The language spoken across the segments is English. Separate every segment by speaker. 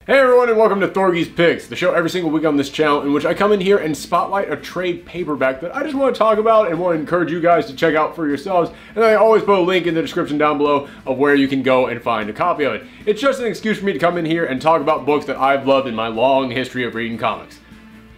Speaker 1: Hey everyone, and welcome to Thorgy's Picks, the show every single week on this channel in which I come in here and spotlight a trade paperback that I just want to talk about and want to encourage you guys to check out for yourselves. And I always put a link in the description down below of where you can go and find a copy of it. It's just an excuse for me to come in here and talk about books that I've loved in my long history of reading comics.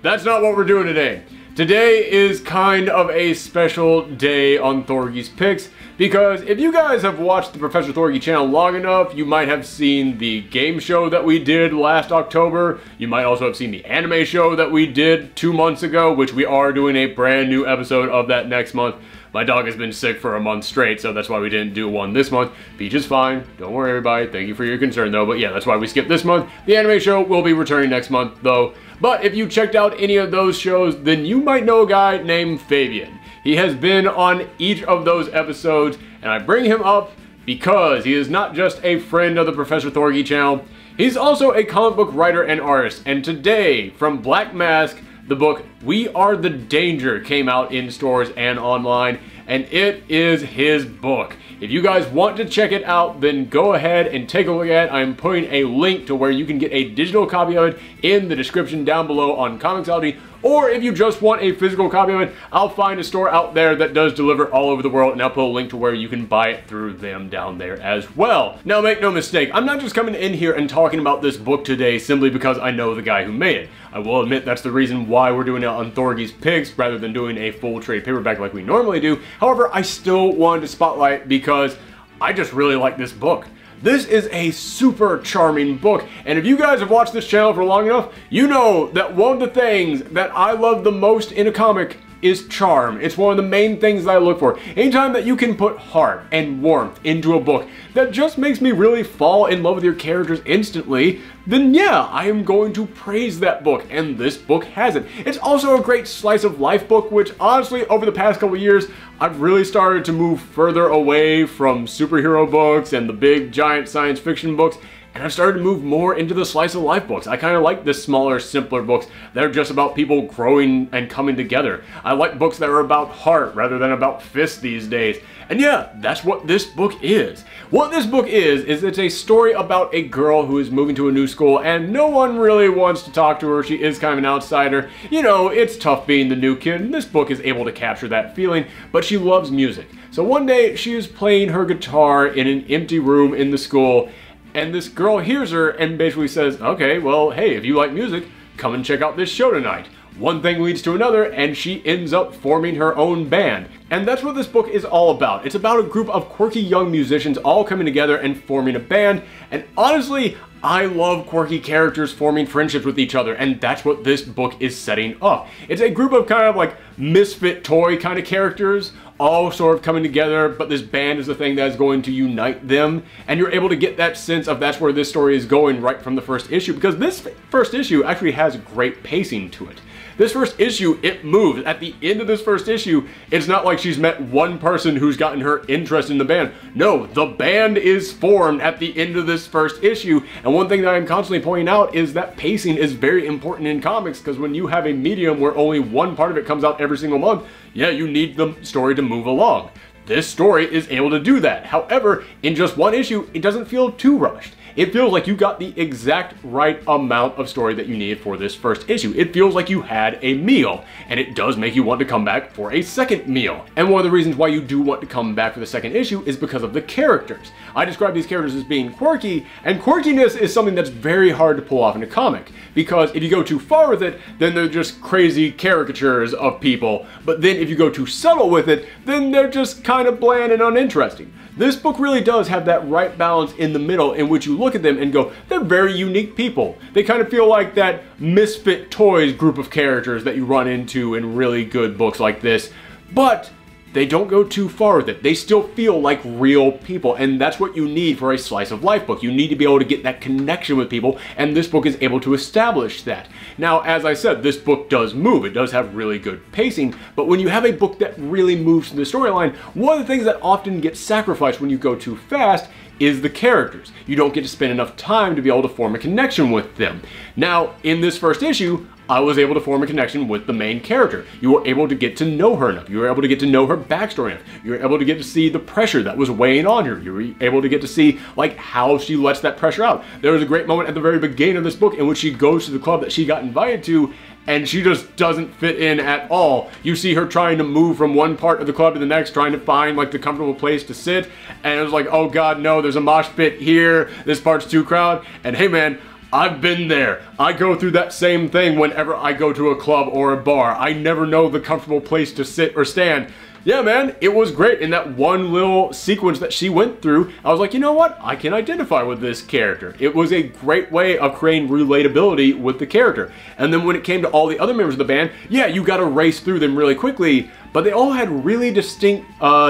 Speaker 1: That's not what we're doing today. Today is kind of a special day on Thorgy's Picks, because if you guys have watched the Professor Thorgy channel long enough, you might have seen the game show that we did last October. You might also have seen the anime show that we did 2 months ago, which we are doing a brand new episode of that next month. My dog has been sick for a month straight, so that's why we didn't do one this month. Peach is fine. Don't worry, everybody. Thank you for your concern, though. But yeah, that's why we skipped this month. The anime show will be returning next month, though. But if you checked out any of those shows, then you might know a guy named Fabian. He has been on each of those episodes, and I bring him up because he is not just a friend of the Professor Thorgy channel, he's also a comic book writer and artist. And today, from Black Mask, the book We Are the Danger came out in stores and online, and it is his book. If you guys want to check it out, then go ahead and take a look at it. I'm putting a link to where you can get a digital copy of it in the description down below on Comixology. Or if you just want a physical copy of it, I'll find a store out there that does deliver all over the world, and I'll put a link to where you can buy it through them down there as well. Now make no mistake, I'm not just coming in here and talking about this book today simply because I know the guy who made it. I will admit that's the reason why we're doing it on Thorgy's Picks rather than doing a full trade paperback like we normally do. However, I still wanted to spotlight because I just really like this book. This is a super charming book, and if you guys have watched this channel for long enough, you know that one of the things that I love the most in a comic is charm. It's one of the main things that I look for. Anytime that you can put heart and warmth into a book that just makes me really fall in love with your characters instantly, then yeah, I am going to praise that book, and this book has it. It's also a great slice of life book, which honestly, over the past couple years, I've really started to move further away from superhero books and the big giant science fiction books, and I've started to move more into the slice of life books. I kind of like the smaller, simpler books that are just about people growing and coming together. I like books that are about heart rather than about fists these days. And yeah, that's what this book is. What this book is it's a story about a girl who is moving to a new school and no one really wants to talk to her. She is kind of an outsider. You know, it's tough being the new kid, and this book is able to capture that feeling, but she loves music. So one day, she is playing her guitar in an empty room in the school, and this girl hears her and basically says, okay, well, hey, if you like music, come and check out this show tonight. One thing leads to another, and she ends up forming her own band. And that's what this book is all about. It's about a group of quirky young musicians all coming together and forming a band. And honestly, I love quirky characters forming friendships with each other, and that's what this book is setting up. It's a group of kind of like misfit toy kind of characters, all sort of coming together, but this band is the thing that is going to unite them, and you're able to get that sense of that's where this story is going right from the first issue, because this first issue actually has great pacing to it. This first issue, it moves. At the end of this first issue, it's not like she's met one person who's gotten her interest in the band. No, the band is formed at the end of this first issue, and one thing that I'm constantly pointing out is that pacing is very important in comics, because when you have a medium where only one part of it comes out every single month, yeah, you need the story to move along. This story is able to do that. However, in just one issue, it doesn't feel too rushed. It feels like you got the exact right amount of story that you needed for this first issue. It feels like you had a meal, and it does make you want to come back for a second meal. And one of the reasons why you do want to come back for the second issue is because of the characters. I describe these characters as being quirky, and quirkiness is something that's very hard to pull off in a comic, because if you go too far with it, then they're just crazy caricatures of people. But then if you go too subtle with it, then they're just kind of bland and uninteresting. This book really does have that right balance in the middle in which you look at them and go, they're very unique people. They kind of feel like that misfit toys group of characters that you run into in really good books like this, but they don't go too far with it. They still feel like real people, and that's what you need for a slice of life book. You need to be able to get that connection with people, and this book is able to establish that. Now, as I said, this book does move. It does have really good pacing, but when you have a book that really moves to the storyline, one of the things that often gets sacrificed when you go too fast is the characters. You don't get to spend enough time to be able to form a connection with them. Now, in this first issue, I was able to form a connection with the main character. You were able to get to know her enough. You were able to get to know her backstory enough. You were able to get to see the pressure that was weighing on her. You were able to get to see like how she lets that pressure out. There was a great moment at the very beginning of this book in which she goes to the club that she got invited to, and she just doesn't fit in at all. You see her trying to move from one part of the club to the next, trying to find like the comfortable place to sit, and it was like, oh god, no, there's a mosh pit here, this part's too crowded, and hey man, I've been there. I go through that same thing whenever I go to a club or a bar. I never know the comfortable place to sit or stand. Yeah, man, it was great. In that one little sequence that she went through, I was like, you know what? I can identify with this character. It was a great way of creating relatability with the character. And then when it came to all the other members of the band, yeah, you got to race through them really quickly, but they all had really distinct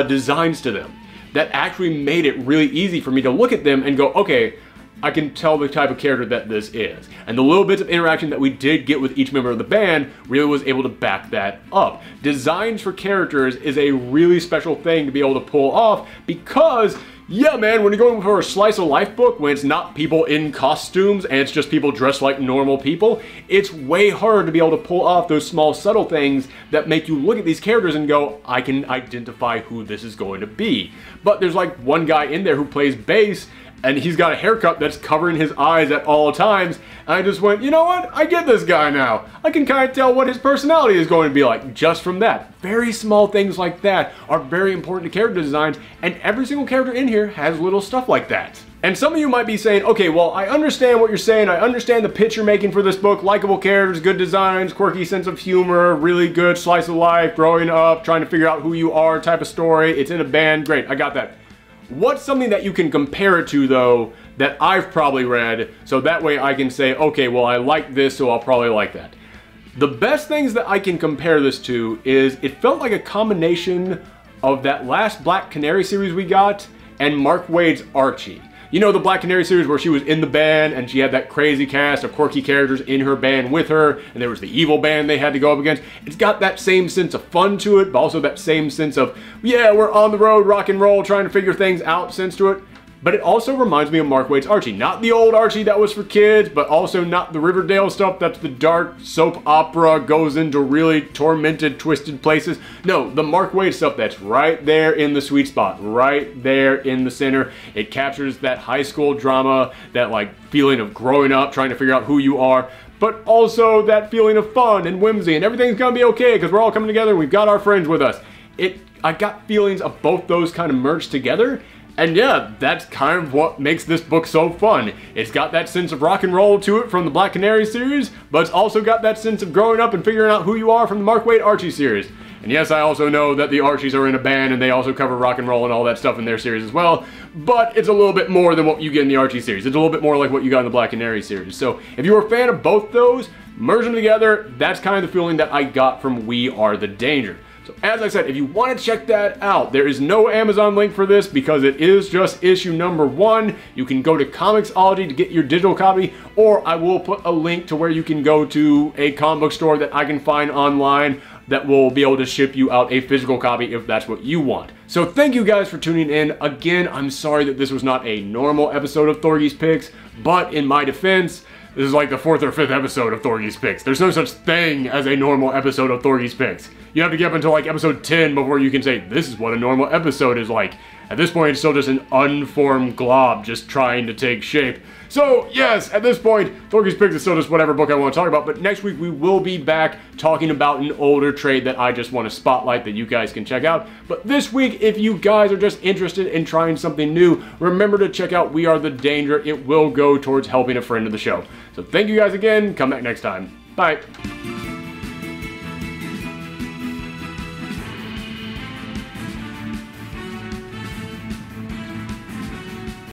Speaker 1: designs to them that actually made it really easy for me to look at them and go, okay, I can tell the type of character that this is. And the little bits of interaction that we did get with each member of the band really was able to back that up. Designs for characters is a really special thing to be able to pull off because, yeah man, when you're going for a slice of life book, when it's not people in costumes and it's just people dressed like normal people, it's way harder to be able to pull off those small subtle things that make you look at these characters and go, I can identify who this is going to be. But there's like one guy in there who plays bass, and he's got a haircut that's covering his eyes at all times, and I just went, you know what, I get this guy now. I can kind of tell what his personality is going to be like just from that. Very small things like that are very important to character designs, and every single character in here has little stuff like that. And some of you might be saying, okay, well, I understand what you're saying, I understand the pitch you're making for this book, likable characters, good designs, quirky sense of humor, really good slice of life, growing up, trying to figure out who you are type of story, it's in a band, great, I got that. What's something that you can compare it to, though, that I've probably read, so that way I can say, okay, well, I like this, so I'll probably like that. The best things that I can compare this to is it felt like a combination of that last Black Canary series we got and Mark Waid's Archie. You know, the Black Canary series where she was in the band and she had that crazy cast of quirky characters in her band with her, and there was the evil band they had to go up against. It's got that same sense of fun to it, but also that same sense of, yeah, we're on the road, rock and roll, trying to figure things out sense to it. But it also reminds me of Mark Waid's Archie. Not the old Archie that was for kids, but also not the Riverdale stuff that's the dark soap opera, goes into really tormented, twisted places. No, the Mark Waid stuff that's right there in the sweet spot, right there in the center. It captures that high school drama, that like feeling of growing up, trying to figure out who you are, but also that feeling of fun and whimsy and everything's gonna be okay because we're all coming together and we've got our friends with us. I got feelings of both those kind of merged together. And yeah, that's kind of what makes this book so fun. It's got that sense of rock and roll to it from the Black Canary series, but it's also got that sense of growing up and figuring out who you are from the Mark Waid Archie series. And yes, I also know that the Archies are in a band and they also cover rock and roll and all that stuff in their series as well, but it's a little bit more than what you get in the Archie series. It's a little bit more like what you got in the Black Canary series. So if you're a fan of both those, merge them together, that's kind of the feeling that I got from We Are the Danger. So as I said, if you want to check that out, there is no Amazon link for this because it is just issue number 1. You can go to Comixology to get your digital copy, or I will put a link to where you can go to a comic book store that I can find online that will be able to ship you out a physical copy if that's what you want. So thank you guys for tuning in. Again, I'm sorry that this was not a normal episode of Thorgy's Picks, but in my defense, this is like the 4th or 5th episode of Thorgy's Picks. There's no such thing as a normal episode of Thorgy's Picks. You have to get up until like episode 10 before you can say, this is what a normal episode is like. At this point, it's still just an unformed glob just trying to take shape. So yes, at this point, Thorgy's Picks is still just whatever book I want to talk about, but next week we will be back talking about an older trade that I just want to spotlight that you guys can check out. But this week, if you guys are just interested in trying something new, remember to check out We Are the Danger. It will go towards helping a friend of the show. So thank you guys again. Come back next time. Bye.